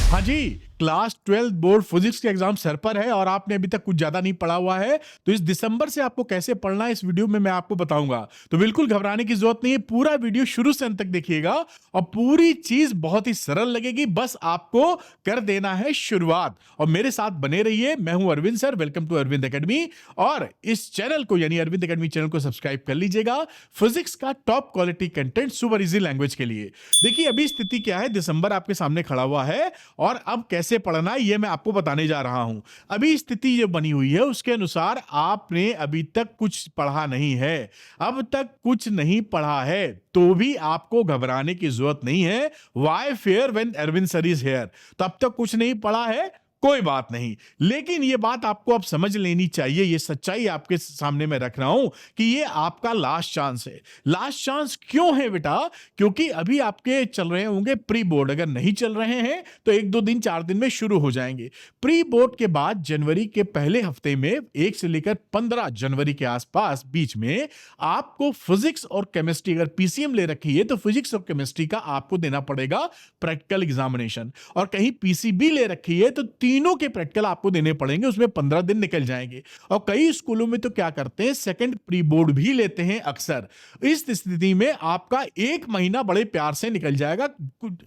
हाँ जी, class 12 board physics के exam sir पर है और आपने अभी तक कुछ ज्यादा नहीं पढ़ा हुआ है, तो इस दिसंबर से आपको कैसे पढ़ना है इस वीडियो में मैं आपको बताऊंगा। तो बिल्कुल घबराने की जरूरत नहीं है, पूरा वीडियो शुरू से अंत तक देखिएगा और पूरी चीज बहुत ही सरल लगेगी। बस आपको कर देना है शुरुआत और मेरे साथ बने रहिए। मैं हूं Arvind sir, welcome to Arvind academy. और इस चैनल को यानी अरविंद एकेडमी चैनल को सब्सक्राइब कर लीजिएगा फिजिक्स का top quality content super easy language के लिए। देखिए अभी स्थिति क्या है, दिसंबर आपके सामने खड़ा हुआ है और अब कैसे पढ़ना है ये मैं आपको बताने जा रहा हूं। अभी स्थिति जो बनी हुई है उसके अनुसार आपने अभी तक कुछ पढ़ा नहीं है, अब तक कुछ नहीं पढ़ा है तो भी आपको घबराने की जरूरत नहीं है। Why fear when Arvind sir is here. तो अब तक कुछ नहीं पढ़ा है, कोई बात नहीं, लेकिन ये बात आपको अब समझ लेनी चाहिए, ये सच्चाई आपके सामने मैं रख रहा हूं कि ये आपका लास्ट चांस है। लास्ट चांस क्यों है बेटा? क्योंकि अभी आपके चल रहे होंगे प्री बोर्ड, अगर नहीं चल रहे हैं तो 1-2 दिन 4 दिन में शुरू हो जाएंगे। प्री बोर्ड के बाद जनवरी के पहले हफ्ते में 1 से लेकर 15 जनवरी के आसपास बीच में आपको फिजिक्स और केमिस्ट्री, अगर पीसीएम ले रखी है तो फिजिक्स और केमिस्ट्री का आपको देना पड़ेगा प्रैक्टिकल एग्जामिनेशन, और कहीं पीसीबी ले रखी है तो तीनों के प्रैक्टिकल आपको देने पड़ेंगे, उसमें 15 दिन निकल जाएंगे। और कई स्कूलों में तो क्या करते हैं, सेकंड प्री बोर्ड भी लेते हैं अक्सर। इस स्थिति में आपका 1 महीना बड़े प्यार से निकल जाएगा,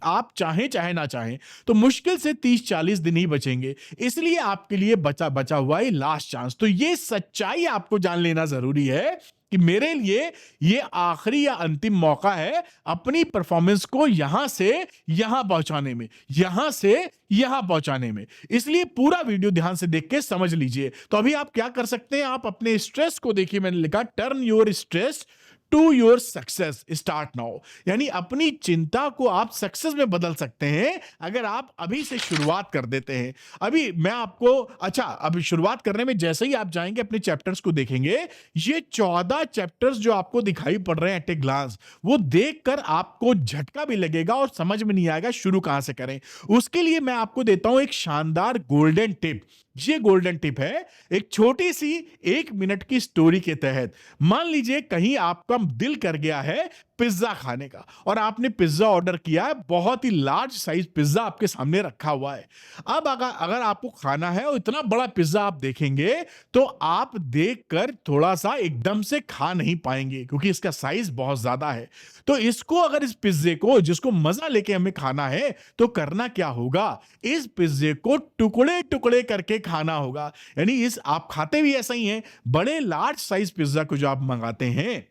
आप चाहें चाहे ना चाहें तो मुश्किल से 30-40 दिन ही बचेंगे। इसलिए आपके लिए बचा बचा हुआ है लास्ट चांस। तो ये सच्चाई आपको जान लेना जरूरी है कि मेरे लिए ये आखिरी या अंतिम मौका है अपनी परफॉर्मेंस को यहां से यहां पहुंचाने में, यहां से यहां पहुंचाने में। इसलिए पूरा वीडियो ध्यान से देख के समझ लीजिए। तो अभी आप क्या कर सकते हैं, आप अपने स्ट्रेस को देखिए, मैंने लिखा turn your stress to your success start now, यानी अपनी चिंता को आप सक्सेस में बदल सकते हैं अगर आप अभी से शुरुआत कर देते हैं। अभी मैं आपको, अच्छा अभी शुरुआत करने में जैसे ही आप जाएंगे अपने चैप्टर्स को देखेंगे, ये 14 चैप्टर्स जो आपको दिखाई पड़ रहे हैं एट ए ग्लांस, वो देखकर आपको झटका भी लगेगा और समझ में नहीं आएगा शुरू कहां से करें। उसके लिए मैं आपको देता हूं एक शानदार गोल्डन टिप। ये गोल्डन टिप है एक छोटी सी 1 मिनट की स्टोरी के तहत। मान लीजिए कहीं आपका दिल कर गया है पिज्जा खाने का और आपने पिज्जा ऑर्डर किया है, बहुत ही लार्ज साइज पिज्जा आपके सामने रखा हुआ है। अब अगर आपको खाना है और इतना बड़ा पिज्जा आप देखेंगे तो आप देखकर थोड़ा सा एकदम से खा नहीं पाएंगे क्योंकि इसका साइज बहुत ज्यादा है। तो इसको, अगर इस पिज्जे को जिसको मजा लेके हमें खाना है तो करना क्या होगा, इस पिज्जे को टुकड़े टुकड़े करके खाना होगा। यानी इस आप खाते भी ऐसा ही हैं, बड़े लार्ज साइज पिज्जा को जो आप मंगाते हैं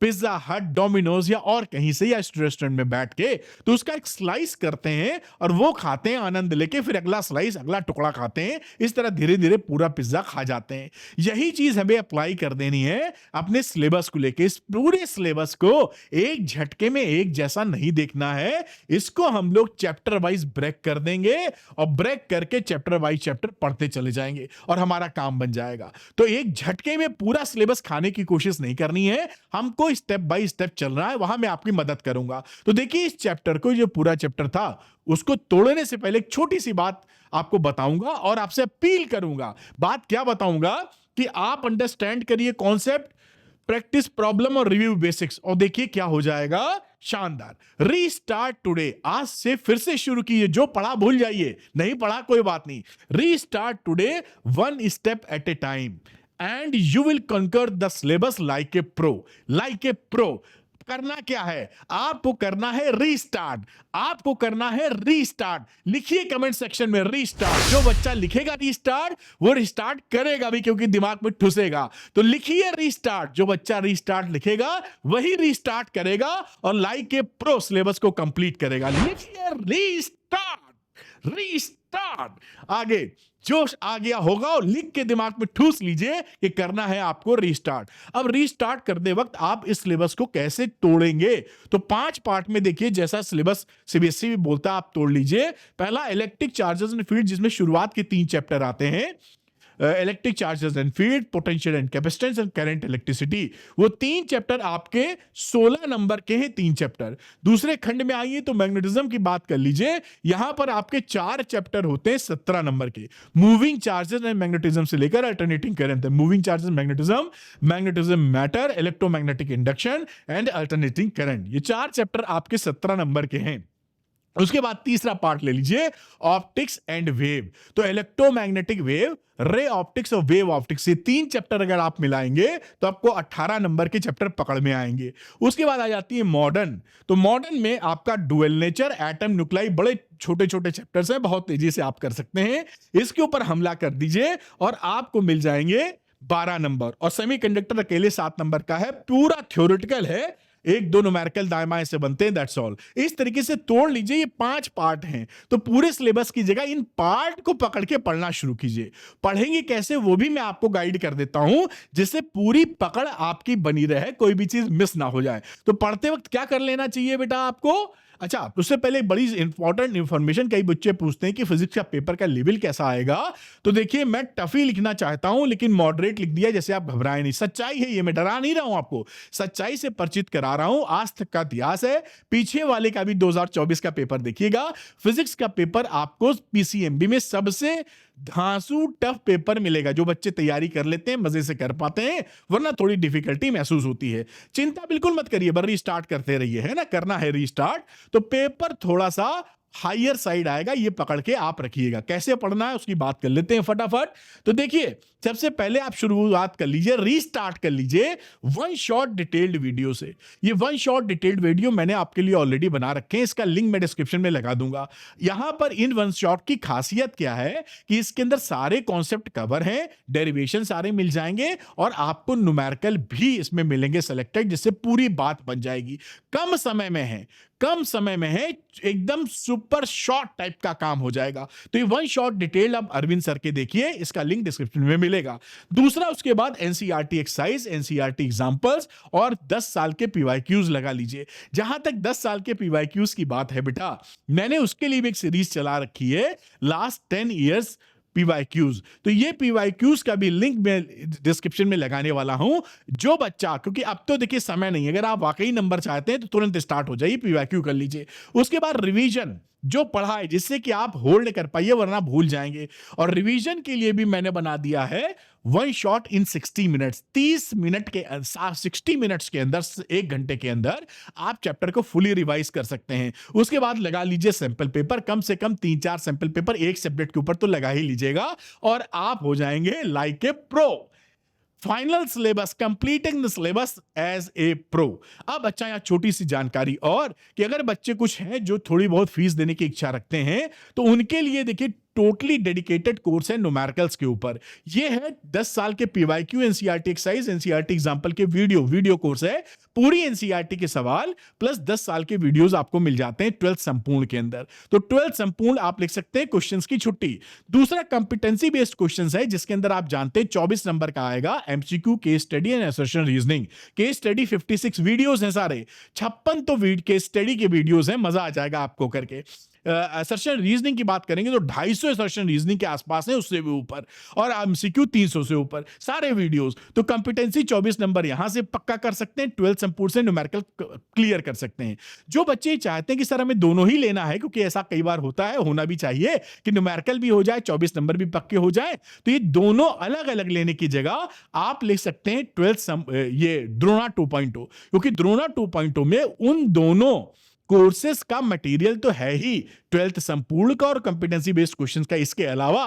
पिज्जा हट, डोमिनोज या और कहीं से या रेस्टोरेंट में बैठ के, तो उसका एक स्लाइस करते हैं और वो खाते हैं आनंद लेके, फिर अगला स्लाइस अगला टुकड़ा खाते हैं। इस तरह धीरे धीरे पूरा पिज्जा खा जाते हैं। यही चीज हमें अप्लाई कर देनी है अपने सिलेबस को लेके। इस पूरे सिलेबस को एक झटके में एक जैसा नहीं देखना है, इसको हम लोग चैप्टर वाइज ब्रेक कर देंगे और ब्रेक करके चैप्टर वाइज चैप्टर पढ़ते चले जाएंगे और हमारा काम बन जाएगा। तो एक झटके में पूरा सिलेबस खाने की कोशिश नहीं करनी है, हमको स्टेप बाय स्टेप चल रहा है, वहां मैं आपकी मदद करूंगा। तो देखिए इस चैप्टर को, जो पूरा चैप्टर था उसको तोड़ने से पहले एक छोटी सी बात आपको बताऊंगा और आपसे अपील करूंगा। बात क्या बताऊंगा कि आप अंडरस्टैंड करिए कॉन्सेप्ट, प्रैक्टिस प्रॉब्लम और रिव्यू बेसिक्स, और देखिए क्या हो जाएगा शानदार। रीस्टार्ट टुडे, आज से फिर से शुरू कीजिए। जो पढ़ा भूल जाइए, नहीं पढ़ा कोई बात नहीं, restart today 1 step at a time and you will conquer the syllabus like a pro. Like a pro करना क्या है, आपको करना है रीस्टार्ट, आपको करना है रीस्टार्ट। लिखिए कमेंट सेक्शन में रीस्टार्ट। जो बच्चा लिखेगा रीस्टार्ट वो रीस्टार्ट करेगा भी, क्योंकि दिमाग में ठुसेगा। तो लिखिए रीस्टार्ट, जो बच्चा रीस्टार्ट लिखेगा वही रीस्टार्ट करेगा और लाइक ए प्रो सिलेबस को कंप्लीट करेगा। लिखिए रीस्टार्ट, रीस्टार्ट। आगे जोश आ गया होगा और लिख के दिमाग में ठूस लीजिए कि करना है आपको रीस्टार्ट। अब रीस्टार्ट करते वक्त आप इस सिलेबस को कैसे तोड़ेंगे, तो 5 पार्ट में देखिए, जैसा सिलेबस सीबीएसई भी बोलता है आप तोड़ लीजिए। पहला इलेक्ट्रिक चार्जेस एंड फील्ड, जिसमें शुरुआत के 3 चैप्टर आते हैं, electric charges and field, potential and capacitance and current electricity. वो 3 चैप्टर आपके 16 नंबर के हैं, 3 चैप्टर। दूसरे खंड में आइए तो मैग्नेटिज्म की बात कर लीजिए, यहां पर आपके 4 चैप्टर होते हैं 17 नंबर के। मूविंग चार्जेस एंड मैग्नेटिज्म से लेकर alternating current, moving charges magnetism, magnetism matter, electromagnetic induction and alternating current, ये 4 चैप्टर आपके 17 नंबर के हैं। उसके बाद तीसरा पार्ट ले लीजिए, ऑप्टिक्स एंड वेव। तो इलेक्ट्रोमैग्नेटिक वेव, रे ऑप्टिक्स और वेव ऑप्टिक्स, ये 3 चैप्टर अगर आप मिलाएंगे तो आपको 18 नंबर के चैप्टर पकड़ में आएंगे। उसके बाद आ जाती है मॉडर्न। तो मॉडर्न में आपका डुअल नेचर, एटम, न्यूक्लाई, बड़े छोटे छोटे चैप्टर्स हैं, बहुत तेजी से आप कर सकते हैं। इसके ऊपर हमला कर दीजिए और आपको मिल जाएंगे 12 नंबर। और सेमीकंडक्टर अकेले 7 नंबर का है, पूरा थ्योरेटिकल है, एक दो न्यूमेरिकल दाएं बाएं से बनते हैं, दैट्स ऑल। इस तरीके से तोड़ लीजिए, ये 5 पार्ट हैं। तो पूरे सिलेबस की जगह इन पार्ट को पकड़ के पढ़ना शुरू कीजिए। पढ़ेंगे कैसे वो भी मैं आपको गाइड कर देता हूं, जिससे पूरी पकड़ आपकी बनी रहे, कोई भी चीज मिस ना हो जाए। तो पढ़ते वक्त क्या कर लेना चाहिए बेटा आपको? अच्छा, उससे पहले बड़ी इंपॉर्टेंट इंफॉर्मेशन, कई बच्चे पूछते हैं कि फिजिक्स का पेपर का लेवल कैसा आएगा। तो देखिए, मैं टफ ही लिखना चाहता हूं, लेकिन मॉडरेट लिख दिया, जैसे आप घबराए नहीं। सच्चाई है ये, मैं डरा नहीं रहा हूं, आपको सच्चाई से परिचित करा रहा हूं। आज तक का इतिहास है, पीछे वाले का भी 2024 का पेपर देखिएगा। फिजिक्स का पेपर आपको पीसीएमबी में सबसे धांसू टफ पेपर मिलेगा। जो बच्चे तैयारी कर लेते हैं, मजे से कर पाते हैं, वरना थोड़ी डिफिकल्टी महसूस होती है। चिंता बिल्कुल मत करिए, बस रीस्टार्ट करते रहिए, है ना, करना है रीस्टार्ट। तो पेपर थोड़ा सा हायर साइड आएगा, ये पकड़ के आप रखिएगा। कैसे पढ़ना है उसकी बात कर लेते हैं फटाफट। तो देखिए, सबसे पहले आप शुरुआत कर लीजिए, रीस्टार्ट कर लीजिए वन शॉट डिटेल्ड वीडियो से। ये वन शॉट डिटेल्ड वीडियो मैंने आपके लिए ऑलरेडी बना रखे हैं, इसका लिंक मैं डिस्क्रिप्शन में लगा दूंगा। यहां पर इन वन शॉट की खासियत क्या है कि इसके अंदर सारे कॉन्सेप्ट कवर हैं, डेरिवेशन सारे मिल जाएंगे, और आपको न्यूमेरिकल भी इसमें मिलेंगे सेलेक्टेड, जिससे पूरी बात बन जाएगी। कम समय में है, कम समय में है, एकदम सुपर शॉर्ट टाइप का काम हो जाएगा। तो ये वन शॉट डिटेल आप अरविंद सर के देखिए, इसका लिंक डिस्क्रिप्शन में मिलेगा। दूसरा, उसके बाद एनसीईआरटी एक्सरसाइज, एनसीईआरटी एग्जांपल्स और 10 साल के पीवाईक्यूज लगा लीजिए। जहां तक 10 साल के पीवाईक्यूज की बात है बेटा, मैंने उसके लिए भी एक सीरीज चला रखी है, लास्ट 10 ईयर्स पीवाईक्यूज। तो ये पीवाईक्यूज का भी लिंक मैं डिस्क्रिप्शन में लगाने वाला हूं। जो बच्चा, क्योंकि अब तो देखिए समय नहीं, अगर आप वाकई नंबर चाहते हैं तो तुरंत स्टार्ट हो जाइए, पीवाईक्यू कर लीजिए। उसके बाद रिवीजन, जो पढ़ा है, जिससे कि आप होल्ड कर पाइए, वरना भूल जाएंगे। और रिवीजन के लिए भी मैंने बना दिया है one shot in 60 minutes. 30 minute के 60 मिनट्स के अंदर, 1 घंटे के अंदर आप चैप्टर को फुली रिवाइज कर सकते हैं। उसके बाद लगा लीजिए सैंपल पेपर, कम से कम 3-4 सैंपल पेपर एक सब्जेक्ट के ऊपर तो लगा ही लीजिएगा, और आप हो जाएंगे like a pro. Final syllabus, completing the syllabus as a pro. अब अच्छा, यहां छोटी सी जानकारी और, कि अगर बच्चे कुछ हैं जो थोड़ी बहुत फीस देने की इच्छा रखते हैं, तो उनके लिए देखिए टोटली डेडिकेटेड कोर्स है न्यूमेरिकल्स के ऊपर। ये है 10 साल के PYQ, NCERT exercise, NCERT example के वीडियो कोर्स है। पूरी एनसीईआरटी के सवाल प्लस 10 साल के वीडियोस आपको मिल जाते हैं 12th संपूर्ण के अंदर। तो 12th संपूर्ण आप लिख सकते हैं क्वेश्चंस की छुट्टी। दूसरा कॉम्पिटेंसी बेस्ड क्वेश्चंस है, जिसके अंदर आप जानते हैं 24 नंबर का आएगा, MCQ, case study and assertion reasoning. Case study 56 videos हैं सारे, 56 तो केस स्टडी के वीडियोस हैं, मजा आ जाएगा आपको करके। असर्शन रीजनिंग की बात करेंगे तो 250 असर्शन रीजनिंग के आसपास है, उससे भी ऊपर, और एमसीक्यू 300 से ऊपर सारे वीडियोस। तो कॉम्पिटेंसी 24 नंबर यहां से पक्का कर सकते हैं, 12th संपूर्ण से न्यूमेरिकल क्लियर कर सकते हैं। जो बच्चे चाहते हैं कि सर हमें दोनों ही लेना है, क्योंकि ऐसा कई बार होता है, होना भी चाहिए कि न्यूमेरिकल भी हो जाए, 24 नंबर भी पक्के हो जाए, तो ये दोनों अलग अलग लेने की जगह आप ले सकते हैं 12th ये द्रोणा 2.0, क्योंकि द्रोणा 2.0 में उन दोनों कोर्सेस का मटेरियल तो है ही, 12th संपूर्ण का और कॉम्पिटेंसी बेस्ड क्वेश्चंस का। इसके अलावा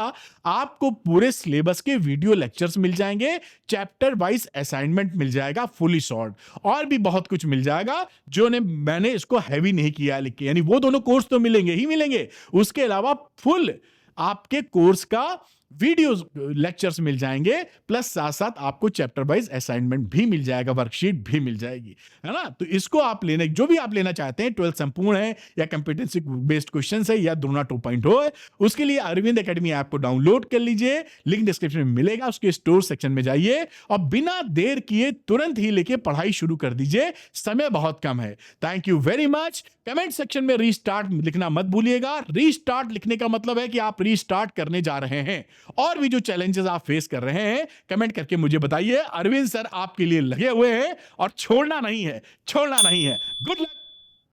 आपको पूरे सिलेबस के वीडियो लेक्चर्स मिल जाएंगे, चैप्टर वाइज असाइनमेंट मिल जाएगा फुली सॉर्ट, और भी बहुत कुछ मिल जाएगा जो मैंने इसको हैवी नहीं किया लिख के। यानी वो दोनों कोर्स तो मिलेंगे ही मिलेंगे, उसके अलावा फुल आपके कोर्स का वीडियोस लेक्चर्स मिल जाएंगे, प्लस साथ साथ आपको चैप्टर वाइज असाइनमेंट भी मिल जाएगा, वर्कशीट भी मिल जाएगी, है ना। तो इसको आप लेने, जो भी आप लेना चाहते हैं, 12th संपूर्ण है या कॉम्पिटेंसी बेस्ड क्वेश्चंस है या द्रोणा 2.0 है, उसके लिए अरविंद एकेडमी ऐप को डाउनलोड कर लीजिए, लिंक डिस्क्रिप्शन में मिलेगा, उसके स्टोर सेक्शन में जाइए और बिना देर किए तुरंत ही लेके पढ़ाई शुरू कर दीजिए, समय बहुत कम है। Thank you very much. Comment section में रीस्टार्ट लिखना मत भूलिएगा। रीस्टार्ट लिखने का मतलब है कि आप रीस्टार्ट करने जा रहे हैं। और भी जो चैलेंजेस आप फेस कर रहे हैं, कमेंट करके मुझे बताइए। अरविंद सर आपके लिए लगे हुए हैं और छोड़ना नहीं है, छोड़ना नहीं है। Good luck.